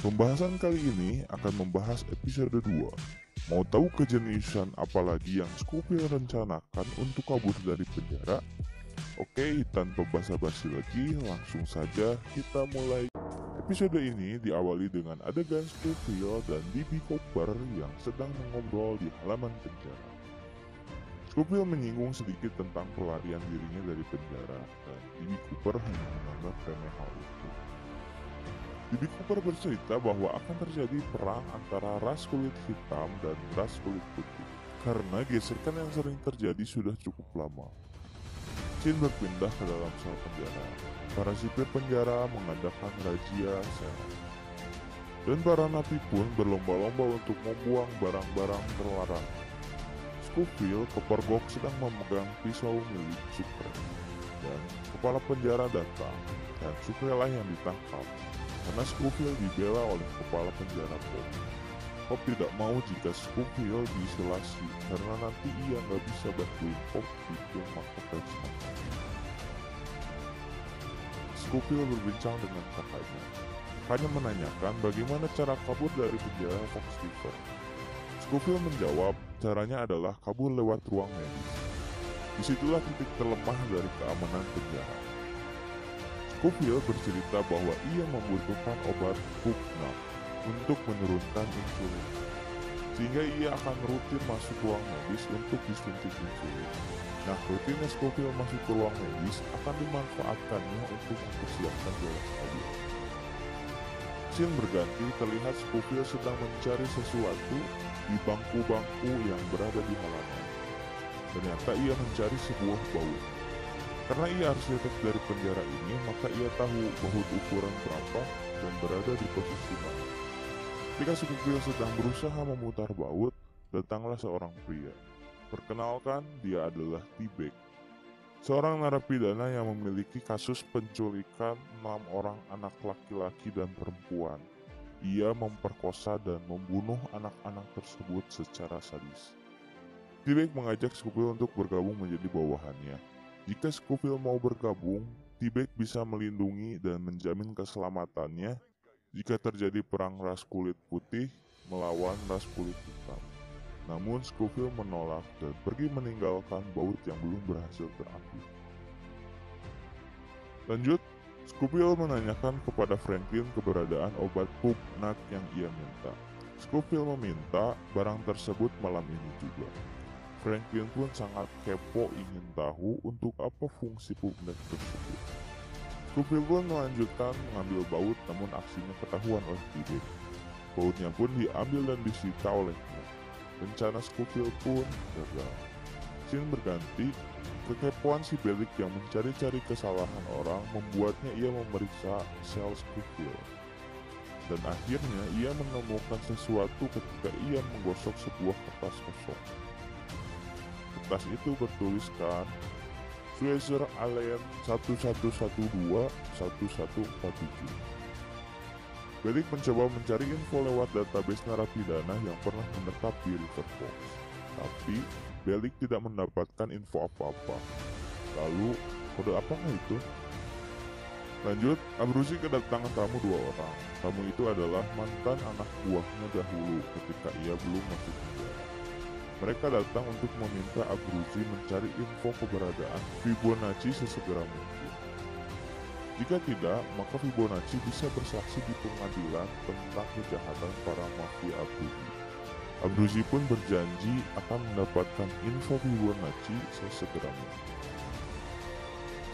Pembahasan kali ini akan membahas episode 2. Mau tahu kejeniusan apalagi yang Scofield rencanakan untuk kabur dari penjara? Oke, tanpa basa-basi lagi, langsung saja kita mulai. Episode ini diawali dengan adegan Scofield dan D.B. Cooper yang sedang mengobrol di halaman penjara. Scofield menyinggung sedikit tentang pelarian dirinya dari penjara, dan D.B. Cooper hanya menganggap remeh hal itu. D.B. Cooper bercerita bahwa akan terjadi perang antara ras kulit hitam dan ras kulit putih, karena gesekan yang sering terjadi sudah cukup lama. Scene berpindah ke dalam sel penjara. Para sipir penjara mengadakan razia sel, dan para napi pun berlomba-lomba untuk membuang barang-barang terlarang. Scofield kepergok sedang memegang pisau milik Sucre, dan kepala penjara datang, dan Sucre lah yang ditangkap. Karena Scofield dibela oleh kepala penjara Pop. Pop tidak mau jika Scofield diisolasi karena nanti ia nggak bisa bantuin Pop bikin mahkota jemaah. Scofield berbincang dengan kakaknya. Kakaknya menanyakan bagaimana cara kabur dari penjara Fox River. Scofield menjawab caranya adalah kabur lewat ruang medis. Disitulah titik terlemah dari keamanan penjara. Scofield bercerita bahwa ia membutuhkan obat Pupnap untuk menurunkan insulin, sehingga ia akan rutin masuk ruang medis untuk disuntik insulin. Nah, rutinnya Scofield masuk ke ruang medis akan dimanfaatkannya untuk mempersiapkan jalan kabur. Scene berganti, terlihat Scofield sedang mencari sesuatu di bangku-bangku yang berada di halaman. Ternyata ia mencari sebuah baut. Karena ia arsitek dari penjara ini, maka ia tahu baut ukuran berapa dan berada di posisi mana. Ketika Scofield sedang berusaha memutar baut, datanglah seorang pria. Perkenalkan, dia adalah T-Bag, seorang narapidana yang memiliki kasus penculikan 6 orang anak laki-laki dan perempuan. Ia memperkosa dan membunuh anak-anak tersebut secara sadis. T-Bag mengajak Scofield untuk bergabung menjadi bawahannya. Jika Scofield mau bergabung, T-Bag bisa melindungi dan menjamin keselamatannya jika terjadi perang ras kulit putih melawan ras kulit hitam. Namun Scofield menolak dan pergi meninggalkan baut yang belum berhasil terambil. Lanjut, Scofield menanyakan kepada Franklin keberadaan obat Pupnap yang ia minta. Scofield meminta barang tersebut malam ini juga. Franklin pun sangat kepo ingin tahu untuk apa fungsi Pupnap tersebut. Scofield pun melanjutkan mengambil baut, namun aksinya ketahuan oleh T-Bag. Bautnya pun diambil dan disita olehnya. Rencana Scofield pun gagal. Scene berganti, kekepoan si Bellic yang mencari-cari kesalahan orang membuatnya ia memeriksa sel Scofield. Dan akhirnya ia menemukan sesuatu ketika ia menggosok sebuah kertas kosong. Kertas itu bertuliskan Schweizer Allen 1112-1147. Bellic mencoba mencari info lewat database narapidana yang pernah menetap di River Fox, tapi Bellic tidak mendapatkan info apa-apa. Lalu, kode apakah itu? Lanjut, Abruzzi kedatangan tamu 2 orang. Tamu itu adalah mantan anak buahnya dahulu ketika ia belum masuk penjara. Mereka datang untuk meminta Abruzzi mencari info keberadaan Fibonacci sesegera mungkin. Jika tidak, maka Fibonacci bisa bersaksi di pengadilan tentang kejahatan para mafia Abruzzi. Abruzzi pun berjanji akan mendapatkan info Fibonacci sesegera mungkin.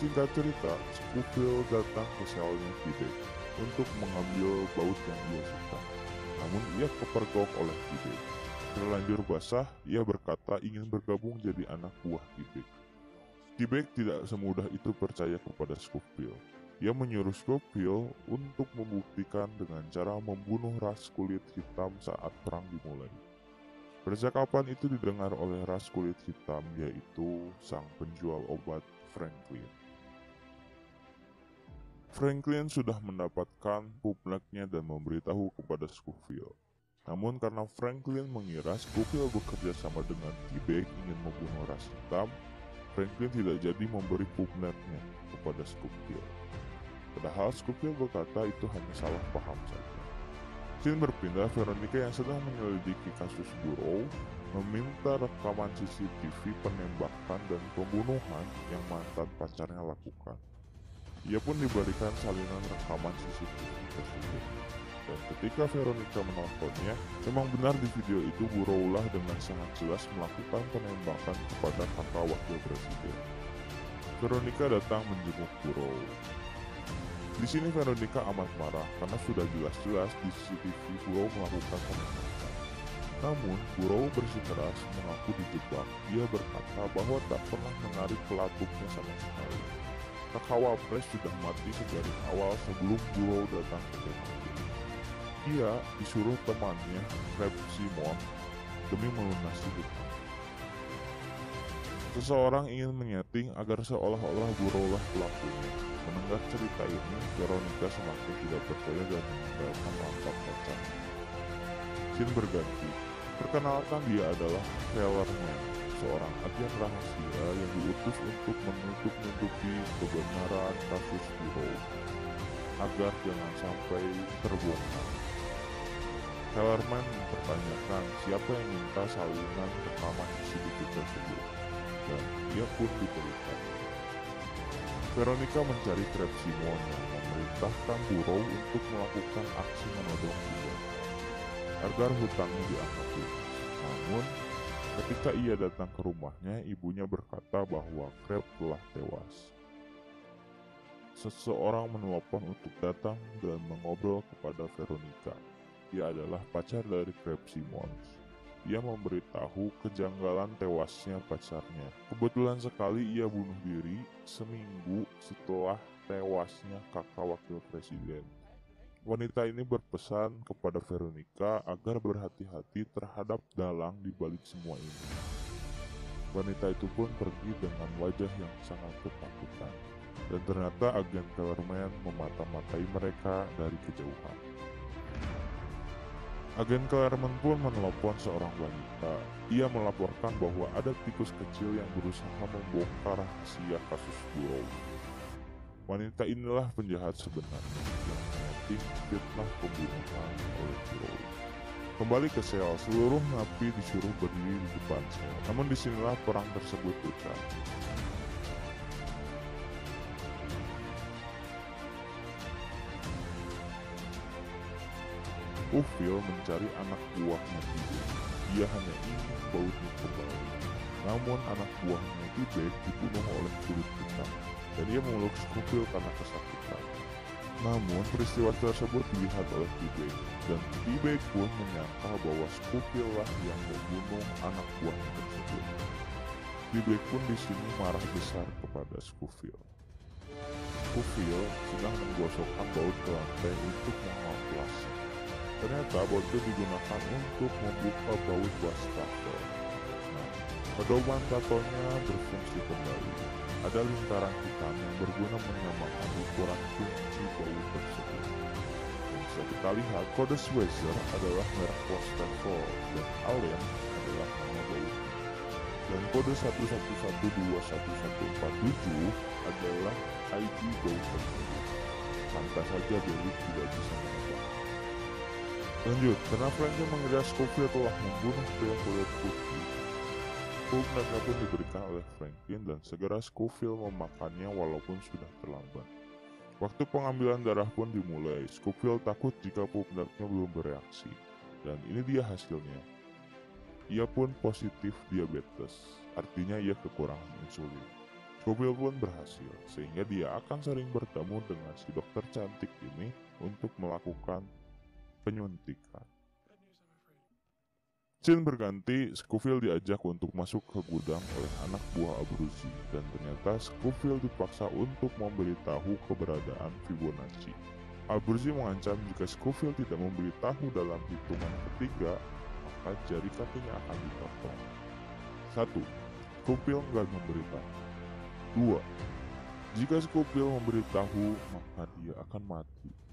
Singkat cerita, Scofield datang ke selnya T-Bag untuk mengambil baut yang ia suka. Namun ia kepergok oleh T-Bag. Terlanjur basah, ia berkata ingin bergabung jadi anak buah T-Bag. T-Bag tidak semudah itu percaya kepada Scofield. Ia menyuruh Scofield untuk membuktikan dengan cara membunuh ras kulit hitam saat perang dimulai. Percakapan itu didengar oleh ras kulit hitam, yaitu sang penjual obat Franklin. Franklin sudah mendapatkan Pupnapnya dan memberitahu kepada Scofield. Namun karena Franklin mengira Scofield bekerja sama dengan T-Bag ingin membunuh ras hitam, Franklin tidak jadi memberi Pupnapnya kepada Scofield. Padahal Scofield berkata itu hanya salah paham saja. Scene berpindah, Veronica yang sedang menyelidiki kasus Burrow meminta rekaman CCTV penembakan dan pembunuhan yang mantan pacarnya lakukan. Ia pun diberikan salinan rekaman CCTV tersebut. Dan ketika Veronica menontonnya, memang benar di video itu Burrow lah dengan sangat jelas melakukan penembakan kepada kakak wakil presiden. Veronica datang menjenguk Burrow. Di sini Veronica amat marah karena sudah jelas-jelas di CCTV Burrow melakukan penembakan. Namun, Burrow bersikeras mengaku dijebak. Dia berkata bahwa tak pernah menarik pelapuknya sama sekali. Kakak Wapres sudah mati sejak awal sebelum Burrow datang ke TKP. Ia disuruh temannya, Crab Simon, demi melunasi hutang. Seseorang ingin menyeting agar seolah-olah Burrow lah pelakunya. Mendengar cerita ini, Veronica semakin tidak percaya dan meninggalkan mantan pacarnya. Scene berganti. Perkenalkan, dia adalah Kellerman, seorang agen rahasia yang diutus untuk menutup-nutupi kebenaran kasus Burrow agar jangan sampai terbongkar. Kellerman mempertanyakan siapa yang minta salinan rekaman CCTV tersebut, dan dia pun diberikan. Veronica mencari Crab Simon yang memerintahkan Burrow untuk melakukan aksi menodong dia agar hutangnya diangkat lunas. Namun, ketika ia datang ke rumahnya, ibunya berkata bahwa Crab telah tewas. Seseorang menelpon untuk datang dan mengobrol kepada Veronica. Dia adalah pacar dari Crab Simons. Ia memberitahu kejanggalan tewasnya pacarnya. Kebetulan sekali ia bunuh diri seminggu setelah tewasnya kakak wakil presiden. Wanita ini berpesan kepada Veronica agar berhati-hati terhadap dalang di balik semua ini. Wanita itu pun pergi dengan wajah yang sangat ketakutan. Dan ternyata agen Kellerman memata-matai mereka dari kejauhan. Agen Kellerman pun menelpon seorang wanita. Ia melaporkan bahwa ada tikus kecil yang berusaha membongkar rahasia kasus Burrow. Wanita inilah penjahat sebenarnya yang menyeting fitnah pembunuhan oleh Burrow. Kembali ke sel, seluruh napi disuruh berdiri di depan sel. Namun disinilah perang tersebut pecah. Scofield mencari anak buahnya T-Bag. Dia hanya ingin bautnya kembali. Namun anak buahnya T-Bag dibunuh oleh kulit hitam, dan ia memeluk Scofield karena kesakitan. Namun peristiwa tersebut dilihat oleh T-Bag, dan T-Bag pun menyangka bahwa Scofield lah yang membunuh anak buahnya tersebut. T-Bag pun di sini marah besar kepada Scofield. Scofield sedang menggosokkan baut ke lantai untuk mengoperasi. Ternyata baut itu digunakan untuk membuka baut wastafel. Nah, pedoman tatonya berfungsi kembali. Ada lingkaran hitam yang berguna menyamakan ukuran kunci baut tersebut. Dan bisa kita lihat, kode Schweizer adalah merek wastafel dan Allen adalah nama baut. Dan kode 111211147 adalah ID baut tersebut. Pantas saja Bellick tidak bisa menebak. Lanjut, karena Franklin mengira Scofield telah membunuh pria kulit putih, hukumannya pun diberikan oleh Franklin dan segera Scofield memakannya walaupun sudah terlambat. Waktu pengambilan darah pun dimulai. Scofield takut jika pupnaknya belum bereaksi, dan ini dia hasilnya. Ia pun positif diabetes, artinya ia kekurangan insulin. Scofield pun berhasil, sehingga dia akan sering bertemu dengan si dokter cantik ini untuk melakukan penyuntikan. Scene berganti, Scofield diajak untuk masuk ke gudang oleh anak buah Abruzzi, dan ternyata Scofield dipaksa untuk memberitahu keberadaan Fibonacci. Abruzzi mengancam jika Scofield tidak memberitahu dalam hitungan ketiga, maka jari kakinya akan dipotong. 1. Scofield nggak memberitahu. 2. Jika Scofield memberitahu, maka dia akan mati.